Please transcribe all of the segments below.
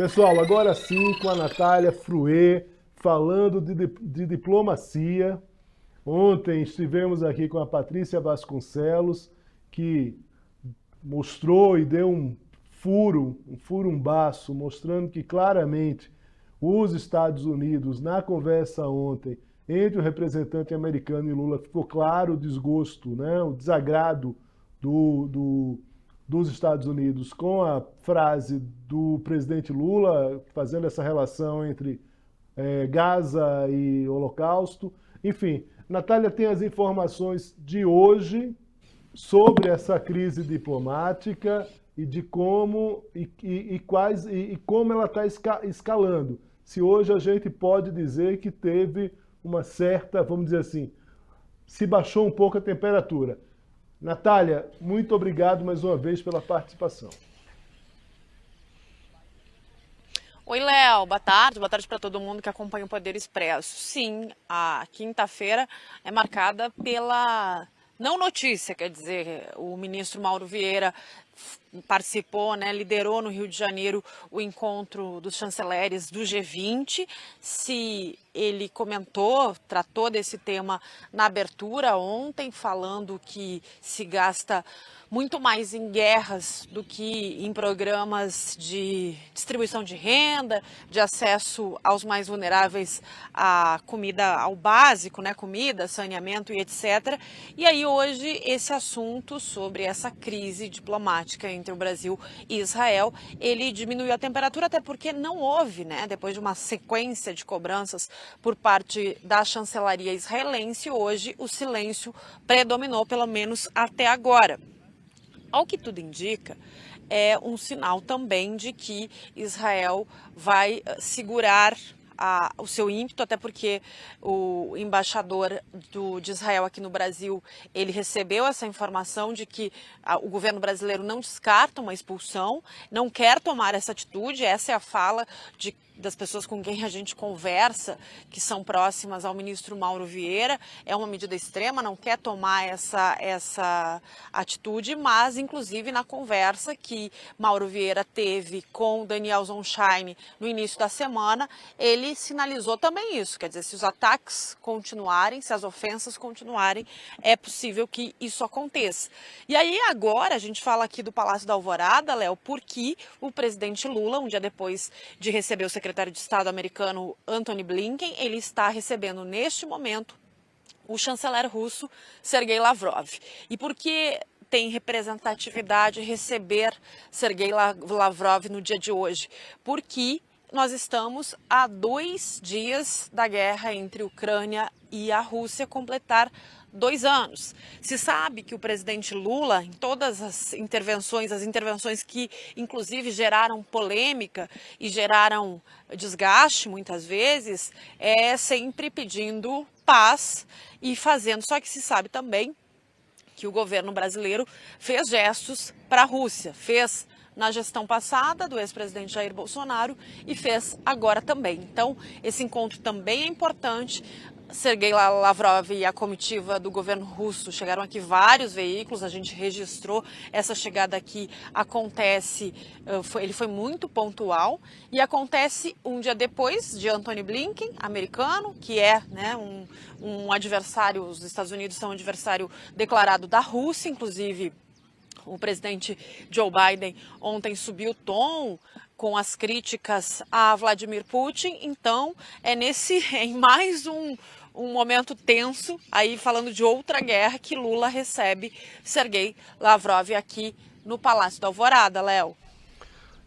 Pessoal, agora sim com a Natália Fruê, falando de diplomacia. Ontem estivemos aqui com a Patrícia Vasconcelos, que mostrou e deu um furumbaço, mostrando que claramente os Estados Unidos, na conversa ontem entre o representante americano e Lula, ficou claro o desgosto, né, o desagrado dos Estados Unidos com a frase do presidente Lula, fazendo essa relação entre Gaza e Holocausto. Enfim, Natália tem as informações de hoje sobre essa crise diplomática e de como e como ela está escalando. Se hoje a gente pode dizer que teve uma certa, vamos dizer assim, se baixou um pouco a temperatura. Natália, muito obrigado mais uma vez pela participação. Oi, Léo, boa tarde para todo mundo que acompanha o Poder Expresso. Sim, a quinta-feira é marcada pela não notícia, quer dizer, o ministro Mauro Vieira participou, né, liderou no Rio de Janeiro o encontro dos chanceleres do G20. Se ele tratou desse tema na abertura ontem, falando que se gasta muito mais em guerras do que em programas de distribuição de renda, de acesso aos mais vulneráveis à comida, ao básico, né, comida, saneamento e etc. E aí hoje esse assunto sobre essa crise diplomática entre o Brasil e Israel, ele diminuiu a temperatura, até porque não houve, né, depois de uma sequência de cobranças por parte da chancelaria israelense, hoje o silêncio predominou, pelo menos até agora. Ao que tudo indica, é um sinal também de que Israel vai segurar o seu ímpeto, até porque o embaixador de Israel aqui no Brasil, ele recebeu essa informação de que o governo brasileiro não descarta uma expulsão, não quer tomar essa atitude. Essa é a fala das pessoas com quem a gente conversa, que são próximas ao ministro Mauro Vieira. É uma medida extrema, não quer tomar essa atitude, mas inclusive na conversa que Mauro Vieira teve com Daniel Zonshine no início da semana, ele sinalizou também isso, quer dizer, se os ataques continuarem, se as ofensas continuarem, é possível que isso aconteça. E aí agora a gente fala aqui do Palácio da Alvorada, Léo, porque o presidente Lula, um dia depois de receber o secretário de Estado americano Antony Blinken, ele está recebendo neste momento o chanceler russo Sergei Lavrov. E por que tem representatividade receber Sergei Lavrov no dia de hoje? Porque nós estamos a 2 dias da guerra entre Ucrânia e a Rússia completar 2 anos. Se sabe que o presidente Lula, em todas as intervenções que inclusive geraram polêmica e geraram desgaste muitas vezes, é sempre pedindo paz e fazendo. Só que se sabe também que o governo brasileiro fez gestos para a Rússia, fez na gestão passada do ex-presidente Jair Bolsonaro e fez agora também. Então, esse encontro também é importante. Sergei Lavrov e a comitiva do governo russo chegaram aqui, vários veículos, a gente registrou essa chegada aqui, ele foi muito pontual e acontece um dia depois de Antony Blinken, americano, que é, né, um adversário, os Estados Unidos são um adversário declarado da Rússia, inclusive o presidente Joe Biden ontem subiu o tom com as críticas a Vladimir Putin. Então, em mais um momento tenso, aí falando de outra guerra, que Lula recebe Sergei Lavrov aqui no Palácio da Alvorada, Léo.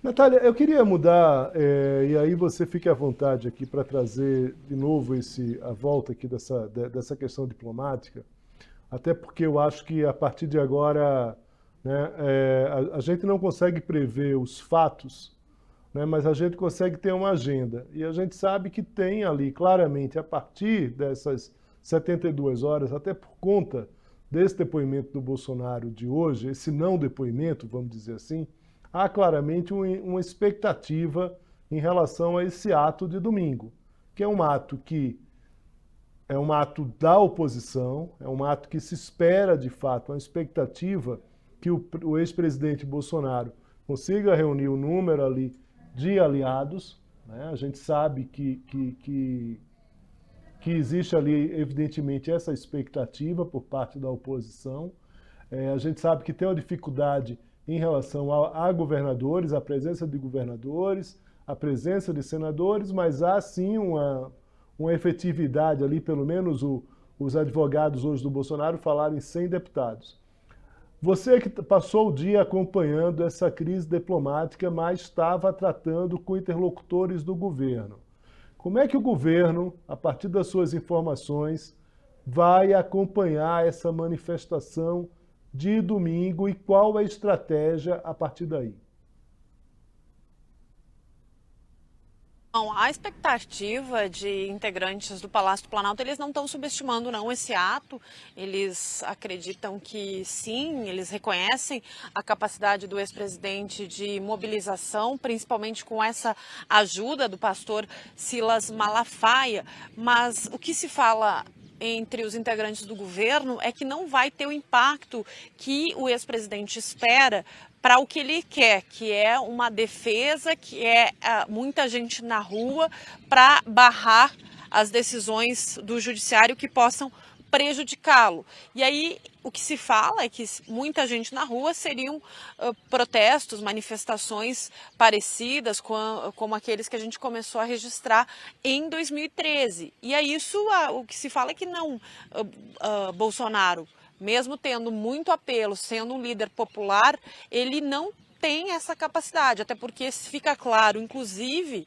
Natália, eu queria mudar, e aí você fique à vontade aqui para trazer de novo a volta aqui dessa questão diplomática, até porque eu acho que a partir de agora, né, a gente não consegue prever os fatos, né, mas a gente consegue ter uma agenda. E a gente sabe que tem ali, claramente, a partir dessas 72 horas, até por conta desse depoimento do Bolsonaro de hoje, esse não depoimento, vamos dizer assim, há claramente uma expectativa em relação a esse ato de domingo, que é um ato da oposição, é um ato que se espera, de fato, uma expectativa que o ex-presidente Bolsonaro consiga reunir o número ali de aliados, né? A gente sabe que existe ali, evidentemente, essa expectativa por parte da oposição. A gente sabe que tem uma dificuldade em relação a governadores, a presença de governadores, a presença de senadores, mas há sim uma efetividade ali, pelo menos os advogados hoje do Bolsonaro falaram em 100 deputados. Você que passou o dia acompanhando essa crise diplomática, mas estava tratando com interlocutores do governo. Como é que o governo, a partir das suas informações, vai acompanhar essa manifestação de domingo e qual é a estratégia a partir daí? Bom, a expectativa de integrantes do Palácio do Planalto, eles não estão subestimando não esse ato, eles acreditam que sim, eles reconhecem a capacidade do ex-presidente de mobilização, principalmente com essa ajuda do pastor Silas Malafaia, mas o que se fala entre os integrantes do governo é que não vai ter o impacto que o ex-presidente espera para o que ele quer, que é uma defesa, que é muita gente na rua para barrar as decisões do judiciário que possam prejudicá-lo. E aí o que se fala é que muita gente na rua seriam protestos, manifestações parecidas como aqueles que a gente começou a registrar em 2013. E é isso, o que se fala é que não, Bolsonaro, mesmo tendo muito apelo, sendo um líder popular, ele não tem essa capacidade, até porque fica claro, inclusive,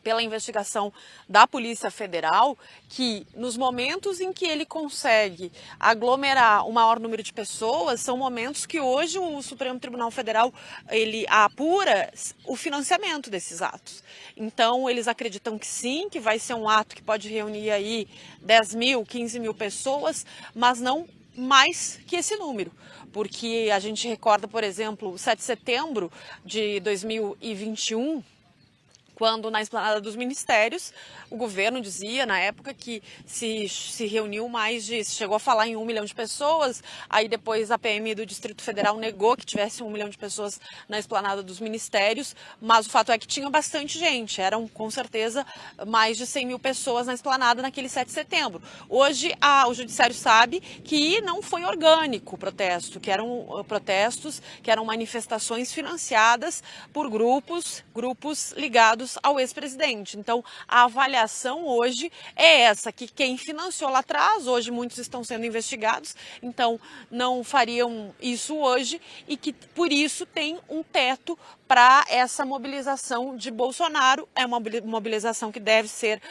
pela investigação da Polícia Federal, que nos momentos em que ele consegue aglomerar o maior número de pessoas, são momentos que hoje o Supremo Tribunal Federal ele apura o financiamento desses atos. Então, eles acreditam que sim, que vai ser um ato que pode reunir aí 10 mil, 15 mil pessoas, mas não mais que esse número, porque a gente recorda, por exemplo, o 7 de setembro de 2021, quando na esplanada dos ministérios, o governo dizia na época que se reuniu chegou a falar em 1 milhão de pessoas, aí depois a PM do Distrito Federal negou que tivesse 1 milhão de pessoas na esplanada dos ministérios, mas o fato é que tinha bastante gente, eram com certeza mais de 100 mil pessoas na esplanada naquele 7 de setembro. Hoje o judiciário sabe que não foi orgânico o protesto, que eram protestos, que eram manifestações financiadas por grupos ligados ao ex-presidente. Então, a avaliação hoje é essa, que quem financiou lá atrás, hoje muitos estão sendo investigados, então não fariam isso hoje e que por isso tem um teto para essa mobilização de Bolsonaro. É uma mobilização que deve ser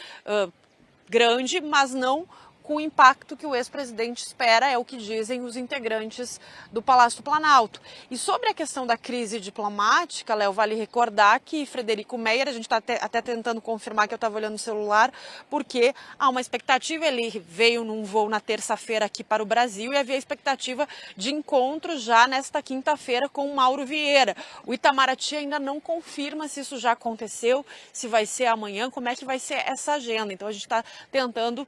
grande, mas não com o impacto que o ex-presidente espera, é o que dizem os integrantes do Palácio do Planalto. E sobre a questão da crise diplomática, Léo, vale recordar que Frederico Meyer, a gente está até tentando confirmar que eu estava olhando no celular, porque há uma expectativa, ele veio num voo na terça-feira aqui para o Brasil e havia a expectativa de encontro já nesta quinta-feira com o Mauro Vieira. O Itamaraty ainda não confirma se isso já aconteceu, se vai ser amanhã, como é que vai ser essa agenda. Então a gente está tentando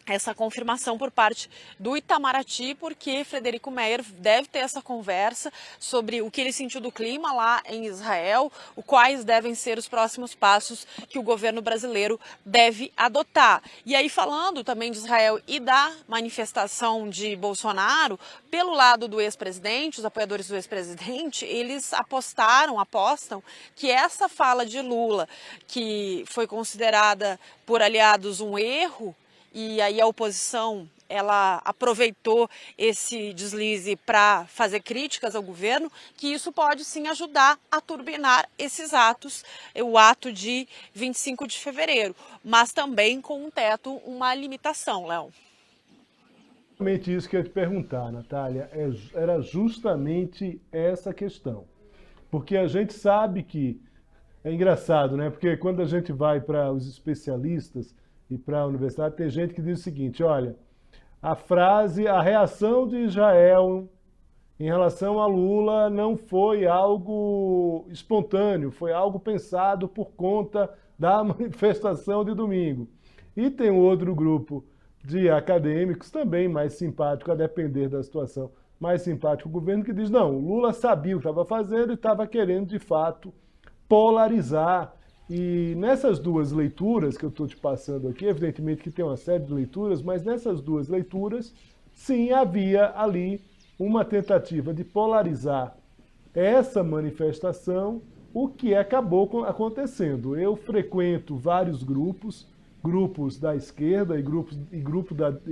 essa confirmação por parte do Itamaraty, porque Frederico Meyer deve ter essa conversa sobre o que ele sentiu do clima lá em Israel, quais devem ser os próximos passos que o governo brasileiro deve adotar. E aí, falando também de Israel e da manifestação de Bolsonaro, pelo lado do ex-presidente, os apoiadores do ex-presidente, eles apostam que essa fala de Lula, que foi considerada por aliados um erro, e aí a oposição ela aproveitou esse deslize para fazer críticas ao governo, que isso pode sim ajudar a turbinar esses atos, o ato de 25 de fevereiro, mas também com um teto, uma limitação, Léo. Exatamente isso que eu ia te perguntar, Natália, era justamente essa questão. Porque a gente sabe que, é engraçado, né? Porque quando a gente vai para os especialistas e para a universidade, tem gente que diz o seguinte, olha, a reação de Israel em relação a Lula não foi algo espontâneo, foi algo pensado por conta da manifestação de domingo. E tem outro grupo de acadêmicos, também mais simpático, a depender da situação, mais simpático o governo, que diz, não, o Lula sabia o que estava fazendo e estava querendo, de fato, polarizar. E nessas duas leituras que eu estou te passando aqui, evidentemente que tem uma série de leituras, mas nessas duas leituras, sim, havia ali uma tentativa de polarizar essa manifestação, o que acabou acontecendo. Eu frequento vários grupos da esquerda e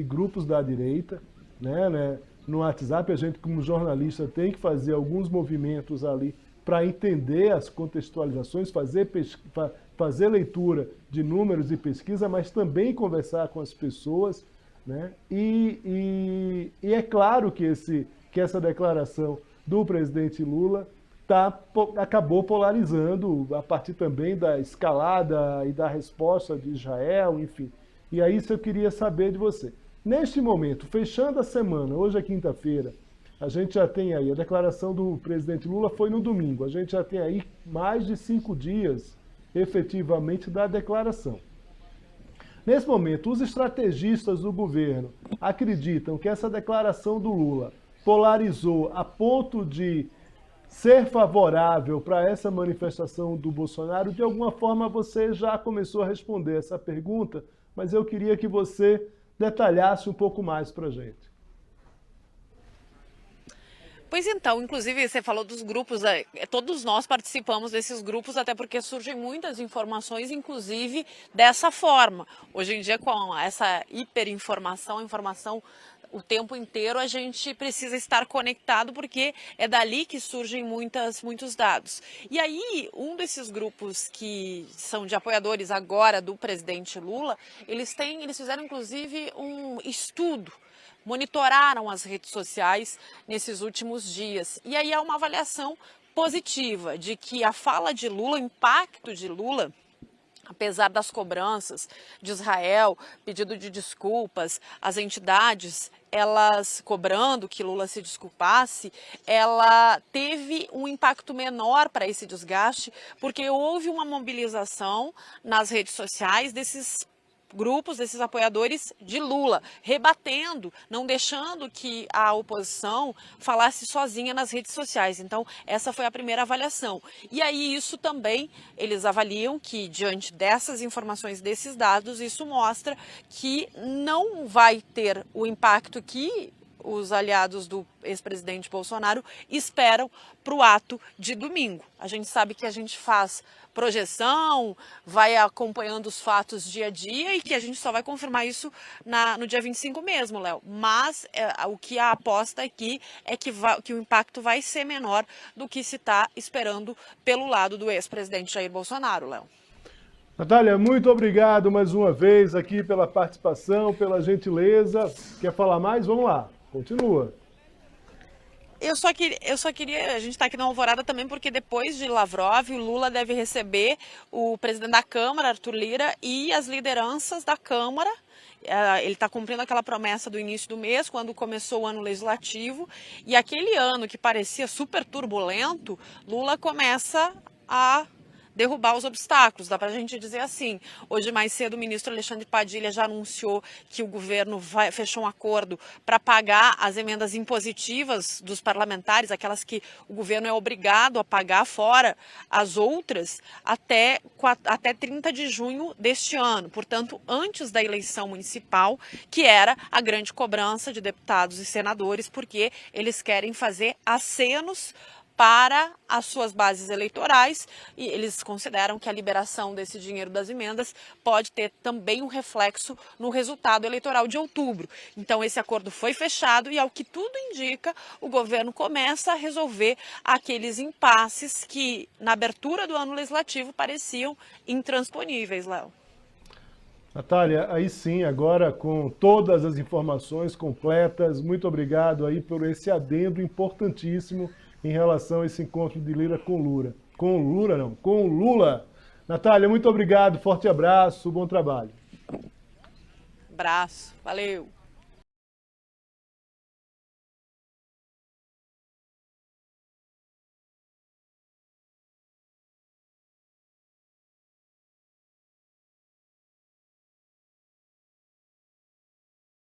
grupos da direita, né? No WhatsApp, a gente, como jornalista, tem que fazer alguns movimentos ali para entender as contextualizações, fazer leitura de números e pesquisa, mas também conversar com as pessoas, né? E é claro que essa declaração do presidente Lula acabou polarizando a partir também da escalada e da resposta de Israel, enfim. E aí isso eu queria saber de você. Neste momento, fechando a semana, hoje é quinta-feira, a gente já tem aí, a declaração do presidente Lula foi no domingo, a gente já tem aí mais de 5 dias, efetivamente, da declaração. Nesse momento, os estrategistas do governo acreditam que essa declaração do Lula polarizou a ponto de ser favorável para essa manifestação do Bolsonaro. De alguma forma, você já começou a responder essa pergunta, mas eu queria que você detalhasse um pouco mais para a gente. Pois então, inclusive você falou dos grupos, todos nós participamos desses grupos, até porque surgem muitas informações, inclusive dessa forma. Hoje em dia, com essa hiperinformação, informação o tempo inteiro, a gente precisa estar conectado, porque é dali que surgem muitos dados. E aí, um desses grupos que são de apoiadores agora do presidente Lula, eles fizeram inclusive um estudo, monitoraram as redes sociais nesses últimos dias. E aí há uma avaliação positiva de que a fala de Lula, o impacto de Lula, apesar das cobranças de Israel, pedido de desculpas, as entidades, elas cobrando que Lula se desculpasse, ela teve um impacto menor para esse desgaste, porque houve uma mobilização nas redes sociais desses grupos, desses apoiadores de Lula, rebatendo, não deixando que a oposição falasse sozinha nas redes sociais. Então, essa foi a primeira avaliação. E aí, isso também, eles avaliam que, diante dessas informações, desses dados, isso mostra que não vai ter o impacto que os aliados do ex-presidente Bolsonaro esperam para o ato de domingo. A gente sabe que a gente faz projeção, vai acompanhando os fatos dia a dia e que a gente só vai confirmar isso no dia 25 mesmo, Léo. Mas o que a aposta aqui é que o impacto vai ser menor do que se está esperando pelo lado do ex-presidente Jair Bolsonaro, Léo. Natália, muito obrigado mais uma vez aqui pela participação, pela gentileza. Quer falar mais? Vamos lá, continua. Eu só queria, a gente está aqui na Alvorada também porque depois de Lavrov, o Lula deve receber o presidente da Câmara, Arthur Lira, e as lideranças da Câmara. Ele está cumprindo aquela promessa do início do mês, quando começou o ano legislativo, e aquele ano que parecia super turbulento, Lula começa a derrubar os obstáculos, dá para a gente dizer assim. Hoje mais cedo o ministro Alexandre Padilha já anunciou que o governo fechou um acordo para pagar as emendas impositivas dos parlamentares, aquelas que o governo é obrigado a pagar fora as outras, até 30 de junho deste ano, portanto antes da eleição municipal, que era a grande cobrança de deputados e senadores, porque eles querem fazer acenos para as suas bases eleitorais, e eles consideram que a liberação desse dinheiro das emendas pode ter também um reflexo no resultado eleitoral de outubro. Então esse acordo foi fechado e, ao que tudo indica, o governo começa a resolver aqueles impasses que, na abertura do ano legislativo, pareciam intransponíveis, Léo. Natália, aí sim, agora com todas as informações completas, muito obrigado aí por esse adendo importantíssimo em relação a esse encontro de Lira com Lula. Com Lula. Natália, muito obrigado, forte abraço, bom trabalho. Abraço, valeu.